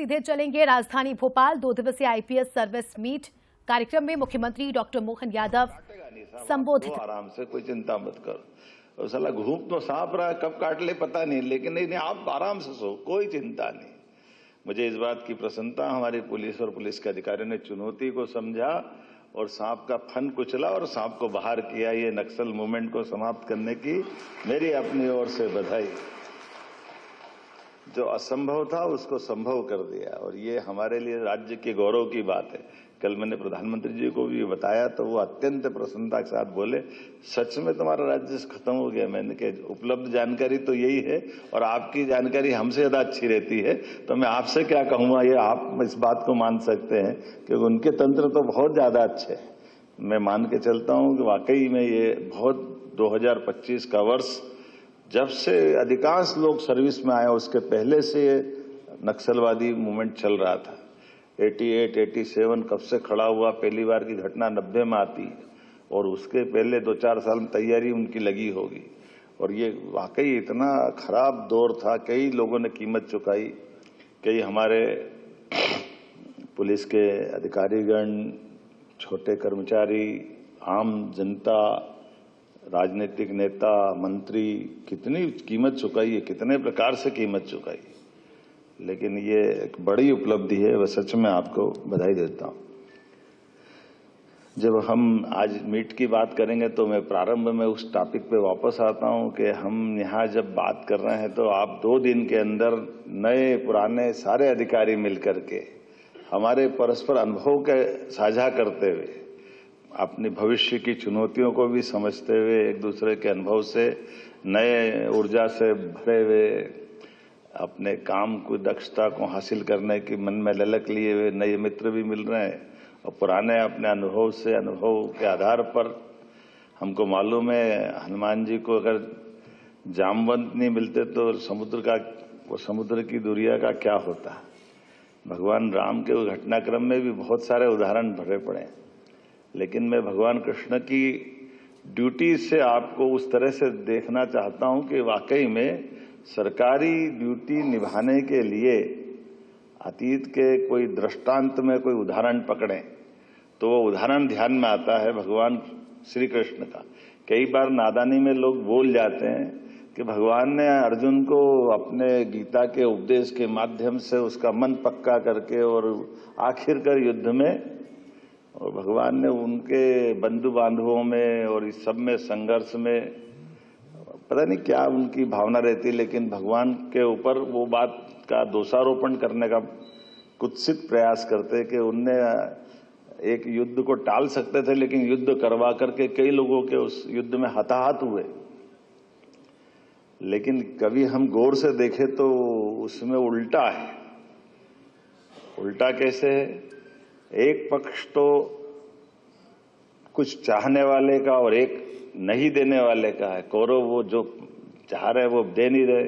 सीधे चलेंगे राजधानी भोपाल। 2 दिवसीय आईपीएस सर्विस मीट कार्यक्रम में मुख्यमंत्री डॉक्टर मोहन यादव संबोधित। आराम से, कोई चिंता मत करो। साला घूम तो सांप रहा है, कब काट ले पता नहीं, लेकिन नहीं आप आराम से सो, कोई चिंता नहीं। मुझे इस बात की प्रसन्नता, हमारी पुलिस और पुलिस के अधिकारियों ने चुनौती को समझा और सांप का फन कुचला और सांप को बाहर किया। ये नक्सल मूवमेंट को समाप्त करने की मेरी अपनी ओर से बधाई। जो असंभव था उसको संभव कर दिया और ये हमारे लिए राज्य के गौरव की बात है। कल मैंने प्रधानमंत्री जी को भी बताया तो वो अत्यंत प्रसन्नता के साथ बोले, सच में तुम्हारा राज्य खत्म हो गया। मैंने कहा उपलब्ध जानकारी तो यही है और आपकी जानकारी हमसे ज्यादा अच्छी रहती है, तो मैं आपसे क्या कहूंगा, ये आप इस बात को मान सकते हैं कि उनके तंत्र तो बहुत ज्यादा अच्छे हैं। मैं मान के चलता हूं कि वाकई में ये बहुत 2025 का वर्ष, जब से अधिकांश लोग सर्विस में आए उसके पहले से नक्सलवादी मूवमेंट चल रहा था। 88, 87 कब से खड़ा हुआ, पहली बार की घटना 90 में आती है और उसके पहले 2-4 साल में तैयारी उनकी लगी होगी। और ये वाकई इतना खराब दौर था, कई लोगों ने कीमत चुकाई। कई हमारे पुलिस के अधिकारीगण, छोटे कर्मचारी, आम जनता, राजनीतिक नेता, मंत्री कितनी कीमत चुकाई है, कितने प्रकार से कीमत चुकाई। लेकिन ये एक बड़ी उपलब्धि है, वह सच में आपको बधाई देता हूं। जब हम आज मीट की बात करेंगे तो मैं प्रारंभ में उस टॉपिक पे वापस आता हूं कि हम यहाँ जब बात कर रहे हैं तो आप 2 दिन के अंदर नए पुराने सारे अधिकारी मिलकर के हमारे परस्पर अनुभव के साझा करते हुए, अपनी भविष्य की चुनौतियों को भी समझते हुए, एक दूसरे के अनुभव से नए ऊर्जा से भरे हुए, अपने काम को दक्षता को हासिल करने की मन में ललक लिए हुए नए मित्र भी मिल रहे हैं और पुराने अपने अनुभव से, अनुभव के आधार पर हमको मालूम है हनुमान जी को अगर जामवंत नहीं मिलते तो समुद्र की दुनिया का क्या होता। भगवान राम के घटनाक्रम में भी बहुत सारे उदाहरण भरे पड़े हैं, लेकिन मैं भगवान कृष्ण की ड्यूटी से आपको उस तरह से देखना चाहता हूं कि वाकई में सरकारी ड्यूटी निभाने के लिए अतीत के कोई दृष्टांत में कोई उदाहरण पकड़ें तो वो उदाहरण ध्यान में आता है भगवान श्री कृष्ण का। कई बार नादानी में लोग बोल जाते हैं कि भगवान ने अर्जुन को अपने गीता के उपदेश के माध्यम से उसका मन पक्का करके और आखिरकार युद्ध में, और भगवान ने उनके बंधु बांधवों में और इस सब में संघर्ष में पता नहीं क्या उनकी भावना रहती, लेकिन भगवान के ऊपर वो बात का दोषारोपण करने का कुत्सित प्रयास करते कि उनने एक युद्ध को टाल सकते थे, लेकिन युद्ध करवा करके कई लोगों के उस युद्ध में हताहत हुए। लेकिन कभी हम गौर से देखें तो उसमें उल्टा है। उल्टा कैसे है? एक पक्ष तो कुछ चाहने वाले का और एक नहीं देने वाले का है। कौरव वो जो चाह रहे वो दे नहीं रहे,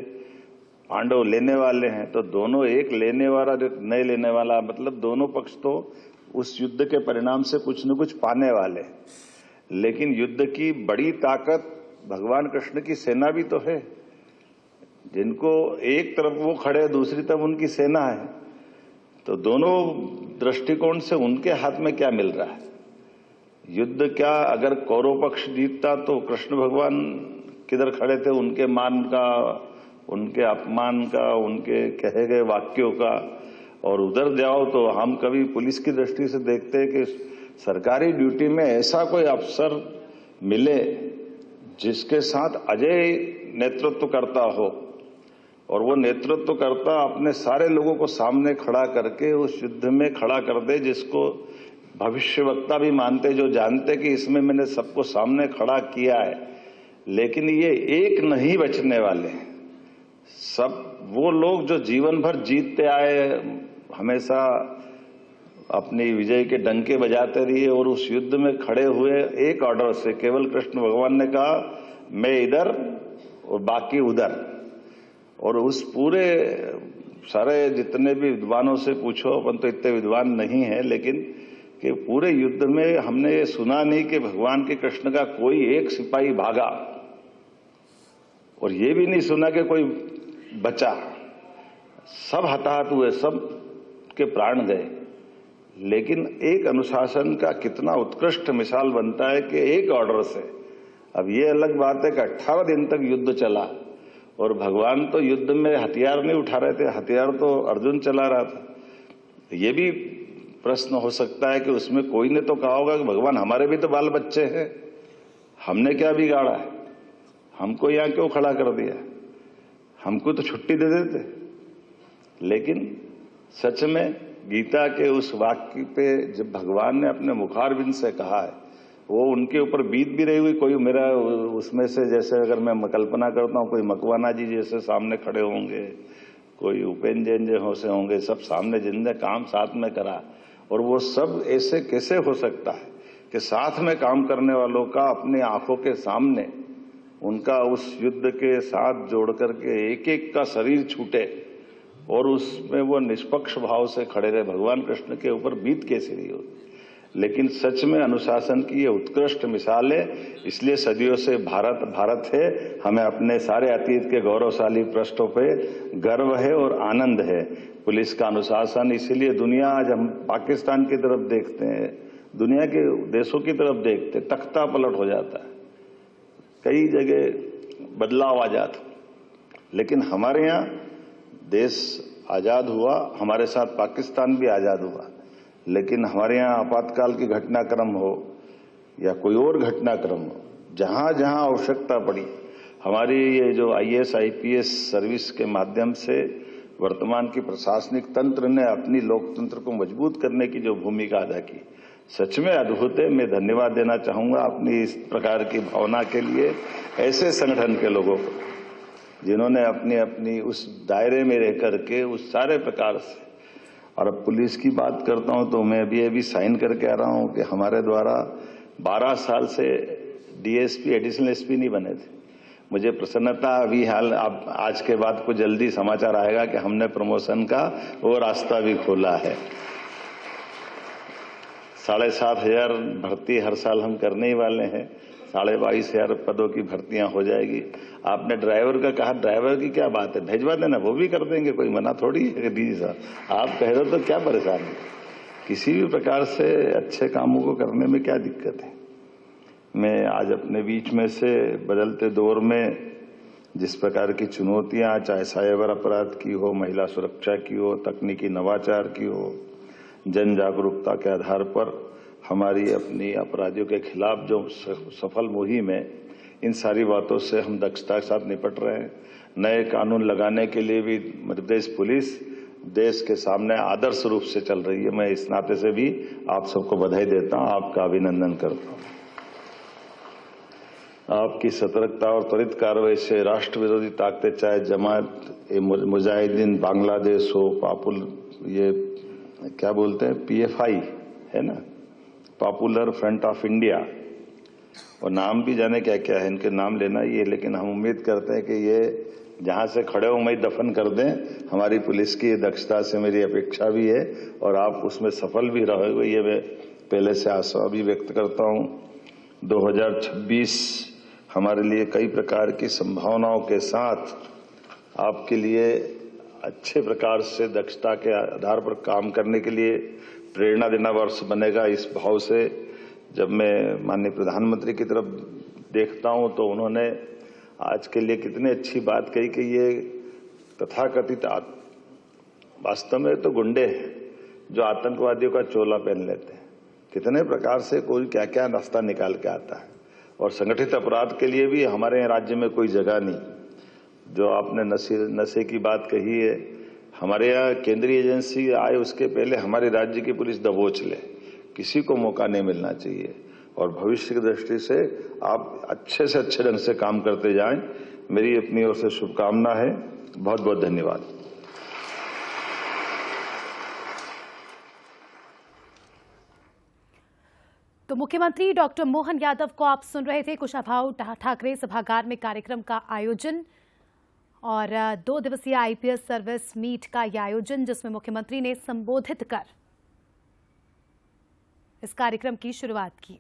पांडव लेने वाले हैं, तो दोनों, एक लेने वाला एक नहीं लेने वाला, मतलब दोनों पक्ष तो उस युद्ध के परिणाम से कुछ न कुछ पाने वाले। लेकिन युद्ध की बड़ी ताकत भगवान कृष्ण की सेना भी तो है, जिनको एक तरफ वो खड़े दूसरी तरफ उनकी सेना है, तो दोनों दृष्टिकोण से उनके हाथ में क्या मिल रहा है। युद्ध क्या, अगर कौरव पक्ष जीतता तो कृष्ण भगवान किधर खड़े थे, उनके मान का, उनके अपमान का, उनके कहे गए वाक्यों का। और उधर जाओ तो हम कभी पुलिस की दृष्टि से देखते हैं कि सरकारी ड्यूटी में ऐसा कोई अफसर मिले जिसके साथ अजय नेतृत्व करता हो और वो नेतृत्व करता अपने सारे लोगों को सामने खड़ा करके उस युद्ध में खड़ा कर दे, जिसको भविष्यवक्ता भी मानते, जो जानते कि इसमें मैंने सबको सामने खड़ा किया है। लेकिन ये एक नहीं बचने वाले हैं, सब वो लोग जो जीवन भर जीतते आए, हमेशा अपनी विजय के डंके बजाते रहिए और उस युद्ध में खड़े हुए एक ऑर्डर से। केवल कृष्ण भगवान ने कहा मैं इधर और बाकी उधर, और उस पूरे सारे जितने भी विद्वानों से पूछो, अपन तो इतने विद्वान नहीं है, लेकिन कि पूरे युद्ध में हमने ये सुना नहीं कि भगवान के कृष्ण का कोई एक सिपाही भागा, और ये भी नहीं सुना कि कोई बचा। सब हताहत हुए, सब के प्राण गए, लेकिन एक अनुशासन का कितना उत्कृष्ट मिसाल बनता है कि एक ऑर्डर से। अब ये अलग बात है कि 18 दिन तक युद्ध चला और भगवान तो युद्ध में हथियार नहीं उठा रहे थे, हथियार तो अर्जुन चला रहा था। ये भी प्रश्न हो सकता है कि उसमें कोई ने तो कहा होगा कि भगवान हमारे भी तो बाल बच्चे हैं, हमने क्या बिगाड़ा है, हमको यहां क्यों खड़ा कर दिया, हमको तो छुट्टी दे देते। लेकिन सच में गीता के उस वाक्य पे जब भगवान ने अपने मुखारबिंद से कहा है, वो उनके ऊपर बीत भी रही हुई कोई मेरा उसमें से, जैसे अगर मैं कल्पना करता हूँ, कोई मकवाना जी जैसे सामने खड़े होंगे, कोई उपेंद्र जैन जैसे होंगे, सब सामने जिनने काम साथ में करा, और वो सब ऐसे कैसे हो सकता है कि साथ में काम करने वालों का अपने आंखों के सामने उनका उस युद्ध के साथ जोड़ करके एक एक का शरीर छूटे और उसमें वो निष्पक्ष भाव से खड़े रहे। भगवान कृष्ण के ऊपर बीत कैसे रही होगी। लेकिन सच में अनुशासन की ये उत्कृष्ट मिसाल है, इसलिए सदियों से भारत है। हमें अपने सारे अतीत के गौरवशाली पृष्ठों पे गर्व है और आनंद है। पुलिस का अनुशासन, इसीलिए दुनिया आज हम पाकिस्तान की तरफ देखते हैं, दुनिया के देशों की तरफ देखते, तख्ता पलट हो जाता है, कई जगह बदलाव आ जाता। लेकिन हमारे यहाँ देश आजाद हुआ, हमारे साथ पाकिस्तान भी आजाद हुआ, लेकिन हमारे यहाँ आपातकाल की घटनाक्रम हो या कोई और घटनाक्रम हो, जहां जहां आवश्यकता पड़ी, हमारी ये जो IAS IPS सर्विस के माध्यम से वर्तमान की प्रशासनिक तंत्र ने अपनी लोकतंत्र को मजबूत करने की जो भूमिका अदा की, सच में अद्भुत है। मैं धन्यवाद देना चाहूंगा अपनी इस प्रकार की भावना के लिए ऐसे संगठन के लोगों को, जिन्होंने अपनी अपनी उस दायरे में रह करके उस सारे प्रकार से। और अब पुलिस की बात करता हूं तो मैं अभी साइन करके आ रहा हूं कि हमारे द्वारा 12 साल से DSP एडिशनल SP नहीं बने थे। मुझे प्रसन्नता अभी हाल अब आज के बाद को जल्दी समाचार आएगा कि हमने प्रमोशन का वो रास्ता भी खोला है। 7,500 भर्ती हर साल हम करने ही वाले हैं, 22,500 पदों की भर्तियां हो जाएगी। आपने ड्राइवर का कहा, ड्राइवर की क्या बात है, भेजवा देना, वो भी कर देंगे, कोई मना थोड़ी है। दीदी साहब आप कह रहे हो तो क्या परेशानी, किसी भी प्रकार से अच्छे कामों को करने में क्या दिक्कत है। मैं आज अपने बीच में से बदलते दौर में जिस प्रकार की चुनौतियां, चाहे साइबर अपराध की हो, महिला सुरक्षा की हो, तकनीकी नवाचार की हो, जन जागरूकता के आधार पर हमारी अपनी अपराधियों के खिलाफ जो सफल मुहिम है, इन सारी बातों से हम दक्षता के साथ निपट रहे हैं। नए कानून लगाने के लिए भी मध्य प्रदेश पुलिस देश के सामने आदर्श रूप से चल रही है। मैं इस नाते से भी आप सबको बधाई देता हूं, आपका अभिनंदन करता हूं। आपकी सतर्कता और त्वरित कार्रवाई से राष्ट्र विरोधी ताकतें, चाहे जमात मुजाहिदीन बांग्लादेश हो, ये क्या बोलते हैं, PFI है ना, पॉपुलर फ्रंट ऑफ इंडिया, और नाम भी जाने क्या क्या है, इनके नाम लेना ही है। लेकिन हम उम्मीद करते हैं कि ये जहां से खड़े हो वहीं दफन कर दें। हमारी पुलिस की दक्षता से मेरी अपेक्षा भी है और आप उसमें सफल भी रहोगे, ये मैं पहले से आशा भी व्यक्त करता हूं। 2026 हमारे लिए कई प्रकार की संभावनाओं के साथ आपके लिए अच्छे प्रकार से दक्षता के आधार पर काम करने के लिए प्रेरणा देना वर्ष बनेगा। इस भाव से जब मैं माननीय प्रधानमंत्री की तरफ देखता हूं तो उन्होंने आज के लिए कितनी अच्छी बात कही कि ये तथाकथित वास्तव में तो गुंडे हैं जो आतंकवादियों का चोला पहन लेते हैं। कितने प्रकार से कोई क्या क्या रास्ता निकाल के आता है, और संगठित अपराध के लिए भी हमारे यहाँ राज्य में कोई जगह नहीं। जो आपने नशे की बात कही है, हमारे यहाँ केंद्रीय एजेंसी आए उसके पहले हमारे राज्य की पुलिस दबोच ले, किसी को मौका नहीं मिलना चाहिए। और भविष्य की दृष्टि से आप अच्छे से अच्छे ढंग से काम करते जाएं, मेरी अपनी ओर से शुभकामना है। बहुत बहुत धन्यवाद। तो मुख्यमंत्री डॉक्टर मोहन यादव को आप सुन रहे थे। कुशाभाऊ ठाकरे सभागार में कार्यक्रम का आयोजन और 2 दिवसीय IPS सर्विस मीट का यह आयोजन, जिसमें मुख्यमंत्री ने संबोधित कर इस कार्यक्रम की शुरुआत की।